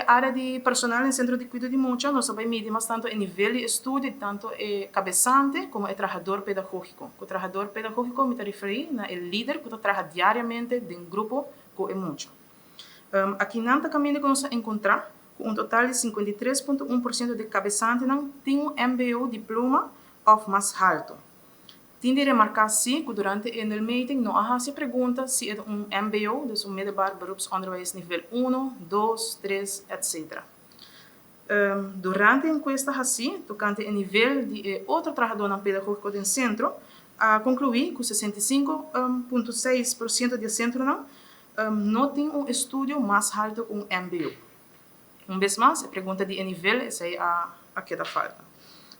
área de personal em centro de cuidado de mucha, nós também medimos tanto o nível de estudo, tanto o cabeçante como o trabalhador pedagógico. O trabalhador pedagógico me referi a o líder que trabalha diariamente em grupo com o mucha. Aqui nanta caminho que nós encontrar, com um total de 53,1% de cabeçantes tem um MBO diploma ou mais alto. Tem de remarcar sim que durante o meeting não há se pergunta se é um MBO, dus middelbaar beroepsonderwijs nível 1, 2, 3, etc. Durante a encuesta assim, tocante o nível de outro trabalhador pedagógico do centro, concluí que 65,6% do centro não tem um estudo mais alto que um MBO. Vez mais, a pergunta de nível é a que dá falta.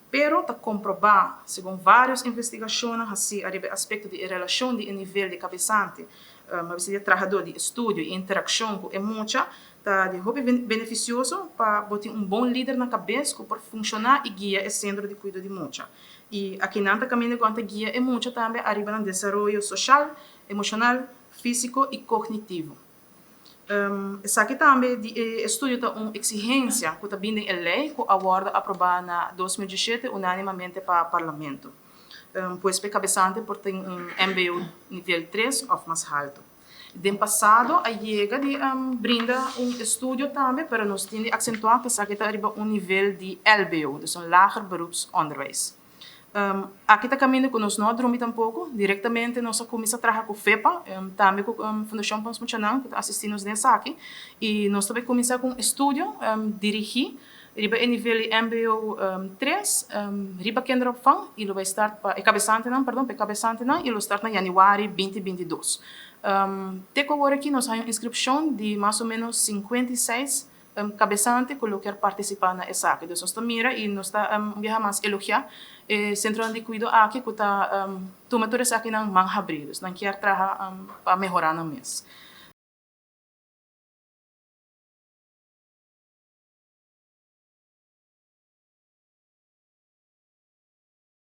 Pero está comprovado, segundo várias investigações, assim, a aspecto de relação de nível de cabeçante, de trabalhador de estudo e interação com a mucha, está de hobby beneficioso para botar bom líder na cabeça para funcionar e guiar o centro de cuidado de mucha. E aqui nanta caminho quanto guia e mucha também arriba no desenvolvimento social, emocional, físico e cognitivo. Essa aqui também de estudo está uma exigência que está vindo em lei que agora aprovada na 2017 unanimamente para o parlamento. Pois para cabeçante por ter um MBO nível 3 ou mais alto. No passado, a chega de brinda um estudo também para nós ter acentuar que essa aqui está arriba um nível de LBO, dus een lager beroepsonderwijs. Aqui está caminho que nós não dormimos tampouco, diretamente nós começamos a trabalhar com o FEPA, também com a Fundação Pons Muchanan, que está assistindo nessa aqui, e nós também começamos com um estudo, dirigir, riba em nível de MBO 3, riba kinderopvang, e vai start para cabeçante não, perdão, para cabeçante não, e vai start em januário 2022. Até agora aqui nós temos uma inscrição de mais ou menos 56 cabeçante que quer participar na ESAC. Então, nós mira e nós mais elogiar centro de cuidado aqui que está tomando essa aqui não abridos, não quer trabalhar para melhorar no mês.